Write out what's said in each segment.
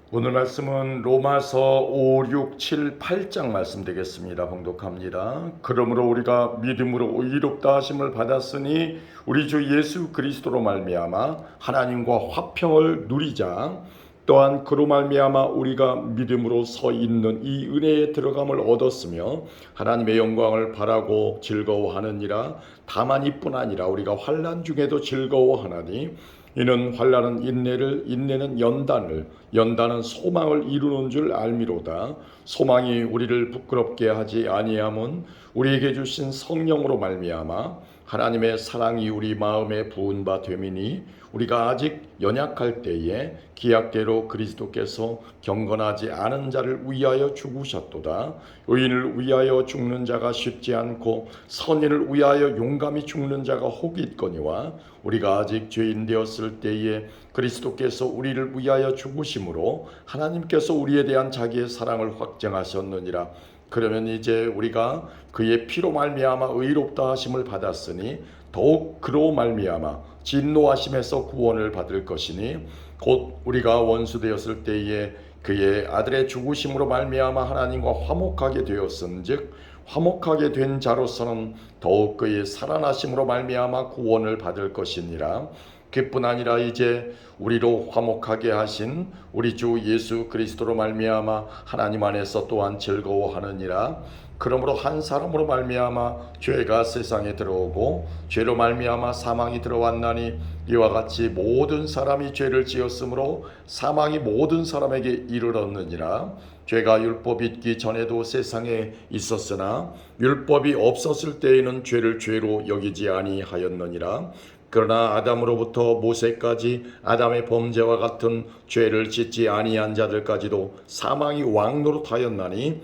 오늘 말씀은 로마서 5, 6, 7, 8장 말씀 되겠습니다. 봉독합니다. 그러므로 우리가 믿음으로 의롭다 하심을 받았으니 우리 주 예수 그리스도로 말미암아 하나님과 화평을 누리자. 또한 그로 말미암아 우리가 믿음으로 서 있는 이 은혜에 들어감을 얻었으며 하나님의 영광을 바라고 즐거워하느니라. 다만 이뿐 아니라 우리가 환난 중에도 즐거워하나니 이는 환난은 인내를, 인내는 연단을, 연단은 소망을 이루는 줄 알미로다. 소망이 우리를 부끄럽게 하지 아니함은 우리에게 주신 성령으로 말미암아 하나님의 사랑이 우리 마음에 부은 바 됨이니 우리가 아직 연약할 때에 기약대로 그리스도께서 경건하지 않은 자를 위하여 죽으셨도다. 의인을 위하여 죽는 자가 쉽지 않고 선인을 위하여 용감히 죽는 자가 혹 있거니와 우리가 아직 죄인 되었을 때에 그리스도께서 우리를 위하여 죽으심으로 하나님께서 우리에 대한 자기의 사랑을 확증하셨느니라. 그러면 이제 우리가 그의 피로 말미암아 의롭다 하심을 받았으니 더욱 그로 말미암아 진노하심에서 구원을 받을 것이니 곧 우리가 원수 되었을 때에 그의 아들의 죽으심으로 말미암아 하나님과 화목하게 되었은즉 화목하게 된 자로서는 더욱 그의 살아나심으로 말미암아 구원을 받을 것이니라. 그뿐 아니라 이제 우리로 화목하게 하신 우리 주 예수 그리스도로 말미암아 하나님 안에서 또한 즐거워하느니라. 그러므로 한 사람으로 말미암아 죄가 세상에 들어오고 죄로 말미암아 사망이 들어왔나니 이와 같이 모든 사람이 죄를 지었으므로 사망이 모든 사람에게 이르렀느니라. 죄가 율법 있기 전에도 세상에 있었으나 율법이 없었을 때에는 죄를 죄로 여기지 아니하였느니라. 그러나 아담으로부터 모세까지 아담의 범죄와 같은 죄를 짓지 아니한 자들까지도 사망이 왕노릇하였나니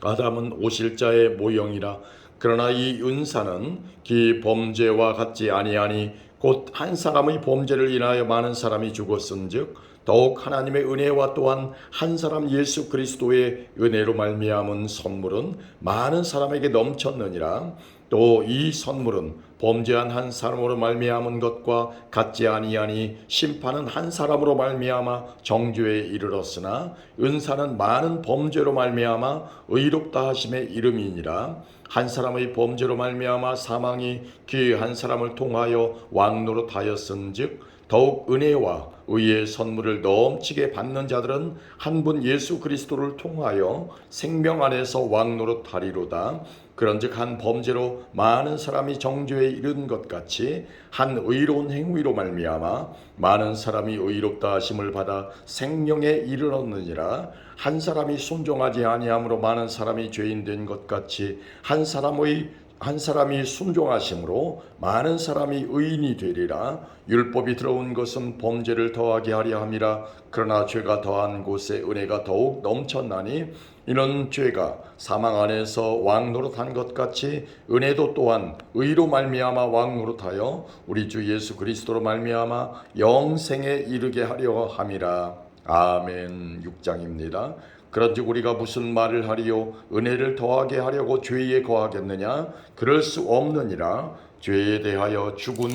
아담은 오실자의 모형이라. 그러나 이 은사는 그 범죄와 같지 아니하니 곧 한 사람의 범죄를 인하여 많은 사람이 죽었은즉 더욱 하나님의 은혜와 또한 한 사람 예수 그리스도의 은혜로 말미암은 선물은 많은 사람에게 넘쳤느니라. 또 이 선물은 범죄한 한 사람으로 말미암은 것과 같지 아니하니 심판은 한 사람으로 말미암아 정죄에 이르렀으나 은사는 많은 범죄로 말미암아 의롭다 하심의 이름이니라. 한 사람의 범죄로 말미암아 사망이 그 한 사람을 통하여 왕노릇하였은즉 더욱 은혜와 의의 선물을 넘치게 받는 자들은 한 분 예수 그리스도를 통하여 생명 안에서 왕노릇하리로다. 그런즉 한 범죄로 많은 사람이 정죄에 이른 것 같이 한 의로운 행위로 말미암아 많은 사람이 의롭다 하심을 받아 생명에 이르렀느니라. 한 사람이 순종하지 아니함으로 많은 사람이 죄인 된 것 같이 한 사람이 순종하심으로 많은 사람이 의인이 되리라. 율법이 들어온 것은 범죄를 더하게 하려 함이라. 그러나 죄가 더한 곳에 은혜가 더욱 넘쳤나니 이는 죄가 사망 안에서 왕노릇한 것 같이 은혜도 또한 의로 말미암아 왕노릇하여 우리 주 예수 그리스도로 말미암아 영생에 이르게 하려 함이라. 아멘. 6장입니다. 그런즉 우리가 무슨 말을 하리요? 은혜를 더하게 하려고 죄에 거하겠느냐? 그럴 수 없느니라. 죄에 대하여 죽은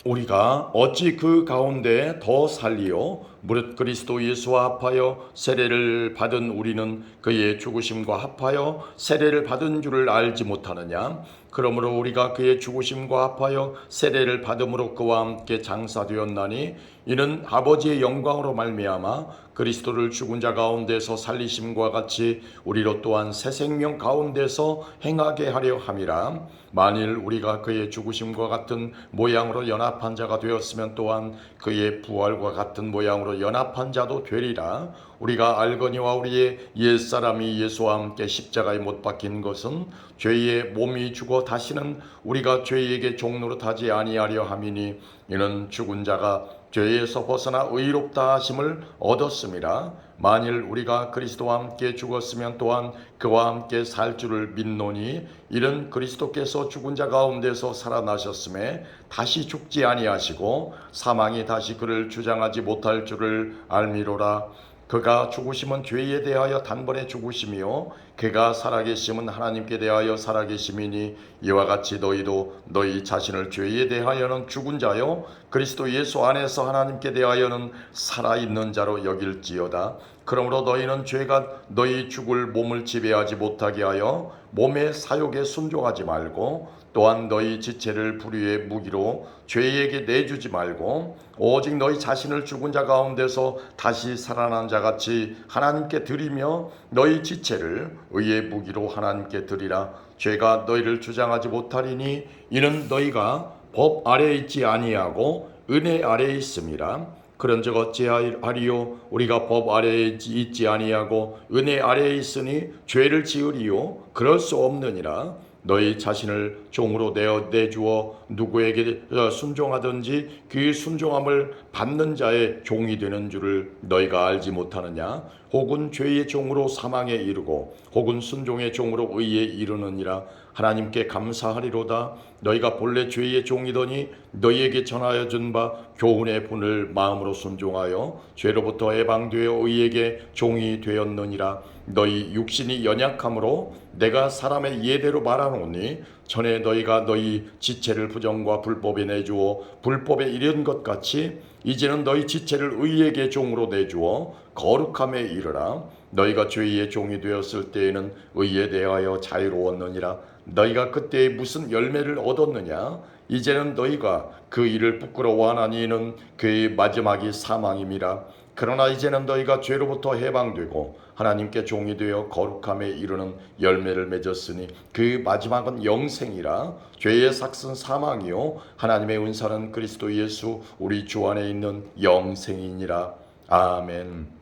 우리가 어찌 그 가운데 더 살리요? 무릇 그리스도 예수와 합하여 세례를 받은 우리는 그의 죽으심과 합하여 세례를 받은 줄을 알지 못하느냐? 그러므로 우리가 그의 죽으심과 합하여 세례를 받음으로 그와 함께 장사되었나니 이는 아버지의 영광으로 말미암아 그리스도를 죽은 자 가운데서 살리심과 같이 우리로 또한 새 생명 가운데서 행하게 하려 함이라. 만일 우리가 그의 죽으심과 같은 모양으로 연합한 자가 되었으면 또한 그의 부활과 같은 모양으로 연합한 자도 되리라. 우리가 알거니와 우리의 옛사람이 예수와 함께 십자가에 못 박힌 것은 죄의 몸이 죽어 다시는 우리가 죄에게 종노릇하지 아니하려 함이니 이는 죽은 자가 죄에서 벗어나 의롭다 하심을 얻었음이라. 만일 우리가 그리스도와 함께 죽었으면 또한 그와 함께 살 줄을 믿노니 이는 그리스도께서 죽은 자 가운데서 살아나셨음에 다시 죽지 아니하시고 사망이 다시 그를 주장하지 못할 줄을 알미로라. 그가 죽으심은 죄에 대하여 단번에 죽으심이요 그가 살아계심은 하나님께 대하여 살아계심이니 이와 같이 너희도 너희 자신을 죄에 대하여는 죽은 자요 그리스도 예수 안에서 하나님께 대하여는 살아있는 자로 여길지어다. 그러므로 너희는 죄가 너희 죽을 몸을 지배하지 못하게 하여 몸의 사욕에 순종하지 말고 또한 너희 지체를 불의의 무기로 죄에게 내주지 말고 오직 너희 자신을 죽은 자 가운데서 다시 살아난 자같이 하나님께 드리며 너희 지체를 의의 무기로 하나님께 드리라. 죄가 너희를 주장하지 못하리니 이는 너희가 법 아래에 있지 아니하고 은혜 아래에 있음이라. 그런즉 어찌하리요 우리가 법 아래에 있지 아니하고 은혜 아래에 있으니 죄를 지으리요 그럴 수 없느니라. 너희 자신을 종으로 내주어 누구에게 순종하든지 그 순종함을 받는 자의 종이 되는 줄을 너희가 알지 못하느냐. 혹은 죄의 종으로 사망에 이르고 혹은 순종의 종으로 의에 이르느니라. 하나님께 감사하리로다. 너희가 본래 죄의 종이더니 너희에게 전하여 준 바 교훈의 분을 마음으로 순종하여 죄로부터 해방되어 의에게 종이 되었느니라. 너희 육신이 연약함으로 내가 사람의 예대로 말하노니 전에 너희가 너희 지체를 부정과 불법에 내주어 불법에 이른 것 같이 이제는 너희 지체를 의에게 종으로 내주어 거룩함에 이르라. 너희가 죄의 종이 되었을 때에는 의에 대하여 자유로웠느니라. 너희가 그때 무슨 열매를 얻었느냐? 이제는 너희가 그 일을 부끄러워하나니 이는 그의 마지막이 사망임이라. 그러나 이제는 너희가 죄로부터 해방되고 하나님께 종이 되어 거룩함에 이르는 열매를 맺었으니 그 마지막은 영생이라. 죄의 삭은 사망이요 하나님의 은사는 그리스도 예수 우리 주 안에 있는 영생이니라. 아멘.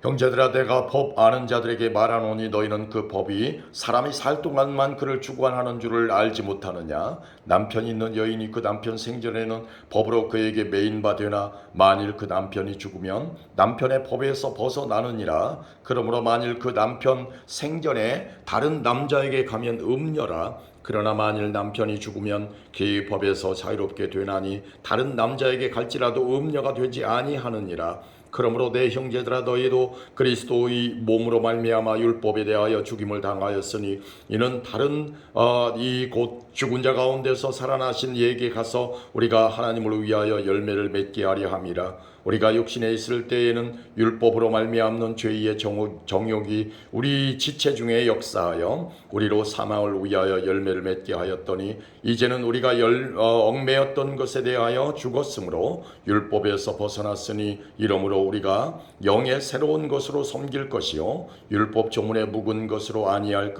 형제들아 내가 법 아는 자들에게 말하노니 너희는 그 법이 사람이 살 동안만 그를 주관하는 줄을 알지 못하느냐. 남편이 있는 여인이 그 남편 생전에는 법으로 그에게 매인바 되나 만일 그 남편이 죽으면 남편의 법에서 벗어나느니라. 그러므로 만일 그 남편 생전에 다른 남자에게 가면 음녀라. 그러나 만일 남편이 죽으면 그 법에서 자유롭게 되나니 다른 남자에게 갈지라도 음녀가 되지 아니하느니라. 그러므로 내 형제들아 너희도 그리스도의 몸으로 말미암아 율법에 대하여 죽임을 당하였으니 이는 다른 이 곧 죽은 자 가운데서 살아나신 이에게 가서 우리가 하나님을 위하여 열매를 맺게 하려 함이라. 우리가 육신에 있을 때에는 율법으로 말미암는 죄의 정욕이 우리 지체 중에 역사하여 우리로 사망을 위하여 열매를 맺게 하였더니 이제는 우리가 얽매였던 것에 대하여 죽었으므로 율법에서 벗어났으니 이러므로 우리가 영의 새로운 것으로 섬길 것이요 율법 조문에 묵은 것으로 아니할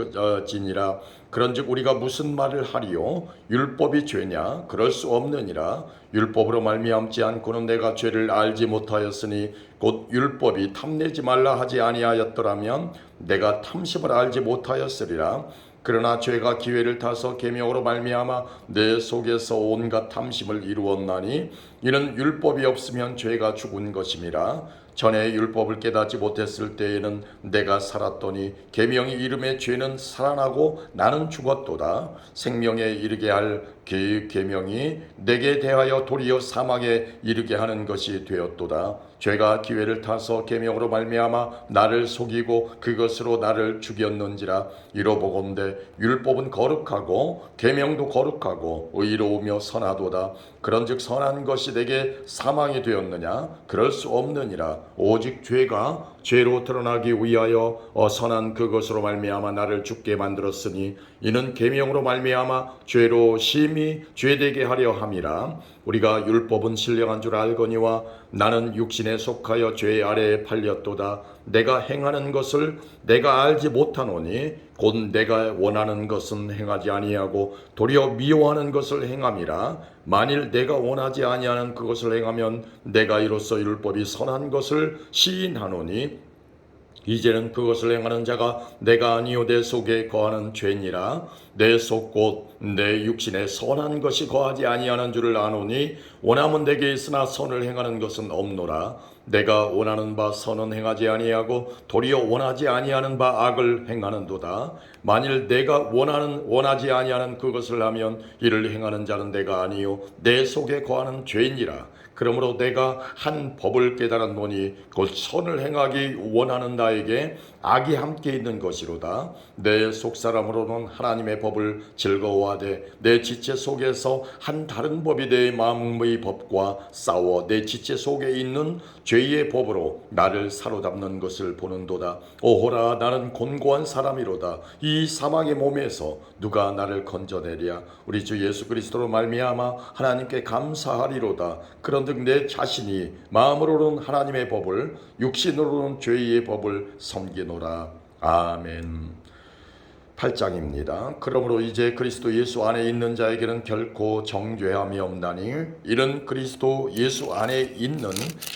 지니라. 그런즉 우리가 무슨 말을 하리요? 율법이 죄냐? 그럴 수 없느니라. 율법으로 말미암지 않고는 내가 죄를 알지 못하였으니 곧 율법이 탐내지 말라 하지 아니하였더라면 내가 탐심을 알지 못하였으리라. 그러나 죄가 기회를 타서 계명으로 말미암아 내 속에서 온갖 탐심을 이루었나니 이는 율법이 없으면 죄가 죽은 것임이라. 전에 율법을 깨닫지 못했을 때에는 내가 살았더니 계명이 이름에 죄는 살아나고 나는 죽었도다. 생명에 이르게 할 그 계명이 내게 대하여 도리어 사망에 이르게 하는 것이 되었도다. 죄가 기회를 타서 계명으로 말미암아 나를 속이고 그것으로 나를 죽였는지라. 이로보건대 율법은 거룩하고 계명도 거룩하고 의로우며 선하도다. 그런즉 선한 것이 내게 사망이 되었느냐? 그럴 수 없느니라. 오직 죄가 죄로 드러나기 위하여 선한 그것으로 말미암아 나를 죽게 만들었으니 이는 계명으로 말미암아 죄로 심히 죄되게 하려 함이라. 우리가 율법은 신령한 줄 알거니와 나는 육신에 속하여 죄 아래에 팔렸도다. 내가 행하는 것을 내가 알지 못하노니 곧 내가 원하는 것은 행하지 아니하고 도리어 미워하는 것을 행함이라. 만일 내가 원하지 아니하는 그것을 행하면 내가 이로써 율법이 선한 것을 시인하노니 이제는 그것을 행하는 자가 내가 아니요 내 속에 거하는 죄니라. 내 속 곧 내 육신에 선한 것이 거하지 아니하는 줄을 아노니 원함은 내게 있으나 선을 행하는 것은 없노라. 내가 원하는 바 선은 행하지 아니하고 도리어 원하지 아니하는 바 악을 행하는도다. 만일 내가 원하지 아니하는 그것을 하면 이를 행하는 자는 내가 아니요 내 속에 거하는 죄니라. 그러므로 내가 한 법을 깨달았노니 곧 선을 행하기 원하는 나에게 악이 함께 있는 것이로다. 내 속사람으로는 하나님의 법을 즐거워하되 내 지체 속에서 한 다른 법이 내 마음의 법과 싸워 내 지체 속에 있는 죄의 법으로 나를 사로잡는 것을 보는도다. 오호라, 나는 곤고한 사람이로다. 이 사망의 몸에서 누가 나를 건져내랴. 우리 주 예수 그리스도로 말미암아 하나님께 감사하리로다. 그런즉 내 자신이 마음으로는 하나님의 법을, 육신으로는 죄의 법을 섬기노라. 아멘. 8장입니다. 그러므로 이제 그리스도 예수 안에 있는 자에게는 결코 정죄함이 없나니 이는 그리스도 예수 안에 있는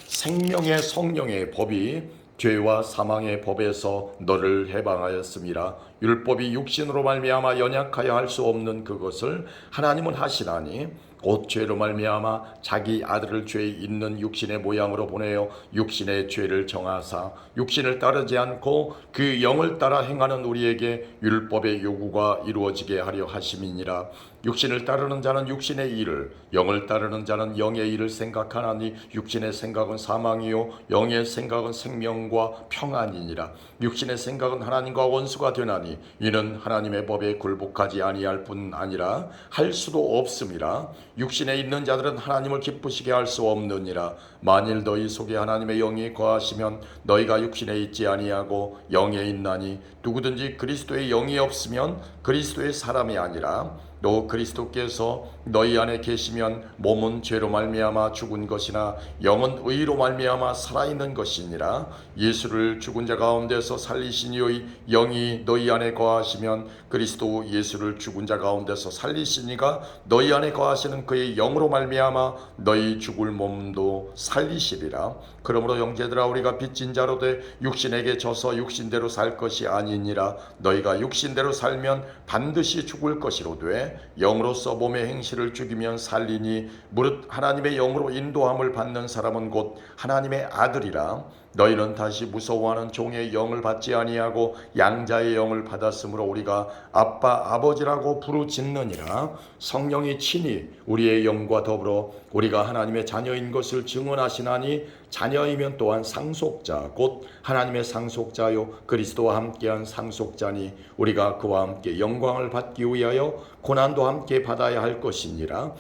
생명의 성령의 법이 죄와 사망의 법에서 너를 해방하였음이라. 율법이 육신으로 말미암아 연약하여 할 수 없는 그것을 하나님은 하시나니 곧 죄로 말미암아 자기 아들을 죄 있는 육신의 모양으로 보내어 육신의 죄를 정하사 육신을 따르지 않고 그 영을 따라 행하는 우리에게 율법의 요구가 이루어지게 하려 하심이니라. 육신을 따르는 자는 육신의 일을, 영을 따르는 자는 영의 일을 생각하나니 육신의 생각은 사망이요 영의 생각은 생명과 평안이니라. 육신의 생각은 하나님과 원수가 되나니 이는 하나님의 법에 굴복하지 아니할 뿐 아니라 할 수도 없음이라. 육신에 있는 자들은 하나님을 기쁘시게 할 수 없느니라. 만일 너희 속에 하나님의 영이 거하시면 너희가 육신에 있지 아니하고 영에 있나니 누구든지 그리스도의 영이 없으면 그리스도의 사람이 아니라. 또 그리스도께서 너희 안에 계시면 몸은 죄로 말미암아 죽은 것이나 영은 의로 말미암아 살아있는 것이니라. 예수를 죽은 자 가운데서 살리신 이의 영이 너희 안에 거하시면 그리스도 예수를 죽은 자 가운데서 살리신 이가 너희 안에 거하시는 그의 영으로 말미암아 너희 죽을 몸도 살리시리라. 그러므로 형제들아, 우리가 빚진 자로 돼 육신에게 져서 육신대로 살 것이 아니니라. 너희가 육신대로 살면 반드시 죽을 것이로되 영으로서 몸의 행실을 죽이면 살리니 무릇 하나님의 영으로 인도함을 받는 사람은 곧 하나님의 아들이라. 너희는 다시 무서워하는 종의 영을 받지 아니하고 양자의 영을 받았으므로 우리가 아빠 아버지라고 부르짖느니라. 성령이 친히 우리의 영과 더불어 우리가 하나님의 자녀인 것을 증언하시나니 자녀이면 또한 상속자 곧 하나님의 상속자요 그리스도와 함께한 상속자니 우리가 그와 함께 영광을 받기 위하여 고난도 함께 받아야 할 것이니라.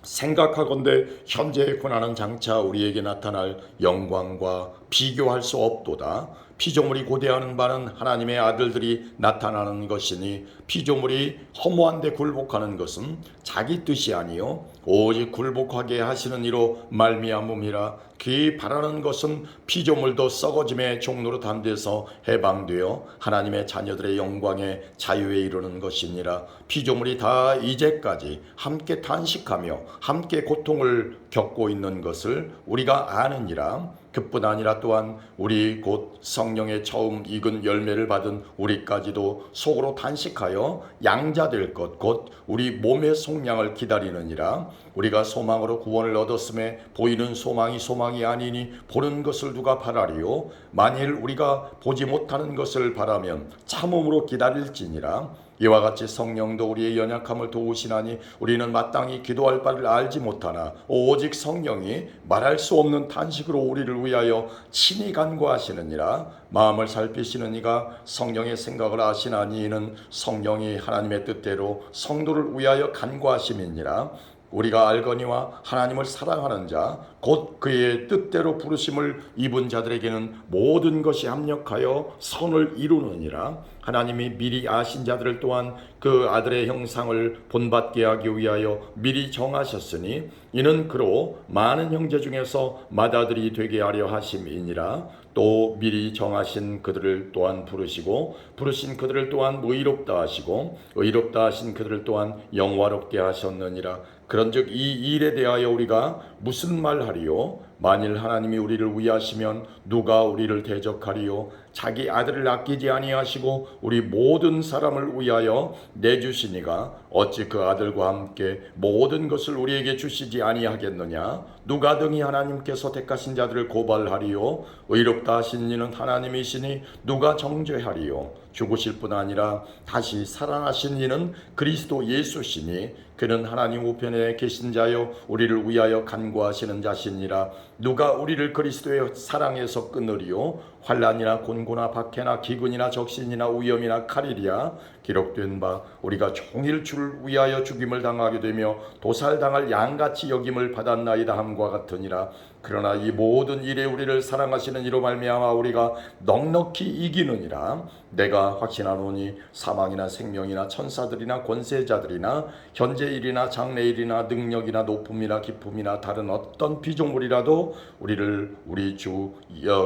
생각하건대 현재의 고난은 장차 우리에게 나타날 영광과 비교할 수 없도다. 피조물이 고대하는 바는 하나님의 아들들이 나타나는 것이니 피조물이 허무한 데 굴복하는 것은 자기 뜻이 아니요 오직 굴복하게 하시는 이로 말미암음이라. 그이 바라는 것은 피조물도 썩어짐의 종로로 담대서 해방되어 하나님의 자녀들의 영광에 자유에 이르는 것이니라. 피조물이 다 이제까지 함께 탄식하며 함께 고통을 겪고 있는 것을 우리가 아느니라. 그뿐 아니라 또한 우리 곧 성령의 처음 익은 열매를 받은 우리까지도 속으로 탄식하여 양자될 것 곧 우리 몸의 속량을 기다리느니라. 우리가 소망으로 구원을 얻었음에 보이는 소망이 소망이 아니니 보는 것을 누가 바라리요. 만일 우리가 보지 못하는 것을 바라면 참음으로 기다릴지니라. 이와 같이 성령도 우리의 연약함을 도우시나니 우리는 마땅히 기도할 바를 알지 못하나 오직 성령이 말할 수 없는 탄식으로 우리를 위하여 친히 간구하시느니라. 마음을 살피시는 이가 성령의 생각을 아시나니 이는 성령이 하나님의 뜻대로 성도를 위하여 간구하심이니라. 우리가 알거니와 하나님을 사랑하는 자 곧 그의 뜻대로 부르심을 입은 자들에게는 모든 것이 합력하여 선을 이루느니라. 하나님이 미리 아신 자들을 또한 그 아들의 형상을 본받게 하기 위하여 미리 정하셨으니 이는 그로 많은 형제 중에서 맏아들이 되게 하려 하심이니라. 또 미리 정하신 그들을 또한 부르시고 부르신 그들을 또한 의롭다 하시고 의롭다 하신 그들을 또한 영화롭게 하셨느니라. 그런즉 이 일에 대하여 우리가 무슨 말하리요? 만일 하나님이 우리를 위하시면 누가 우리를 대적하리요? 자기 아들을 아끼지 아니하시고 우리 모든 사람을 위하여 내주시니가 어찌 그 아들과 함께 모든 것을 우리에게 주시지 아니하겠느냐? 누가 등이 하나님께서 택하신 자들을 고발하리요? 의롭다 하신 이는 하나님이시니 누가 정죄하리요? 죽으실 뿐 아니라 다시 살아나신 이는 그리스도 예수시니 그는 하나님 우편에 계신 자요 우리를 위하여 간구하시는 자시니라. 누가 우리를 그리스도의 사랑에서 끊으리요? 환난이나 곤고나 박해나 기근이나 적신이나 위험이나 칼이랴. 기록된 바 우리가 종일 주를 위하여 죽임을 당하게 되며 도살당할 양같이 여김을 받았나이다 함과 같으니라. 그러나 이 모든 일에 우리를 사랑하시는 이로 말미암아 우리가 넉넉히 이기느니라. 내가 확신하노니 사망이나 생명이나 천사들이나 권세자들이나 현재일이나 장래일이나 능력이나 높음이나 기쁨이나 다른 어떤 피조물이라도 우리를 우리 주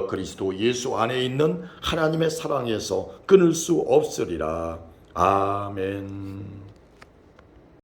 그리스도 예수 안에 있는 하나님의 사랑에서 끊을 수 없으리라. 아멘.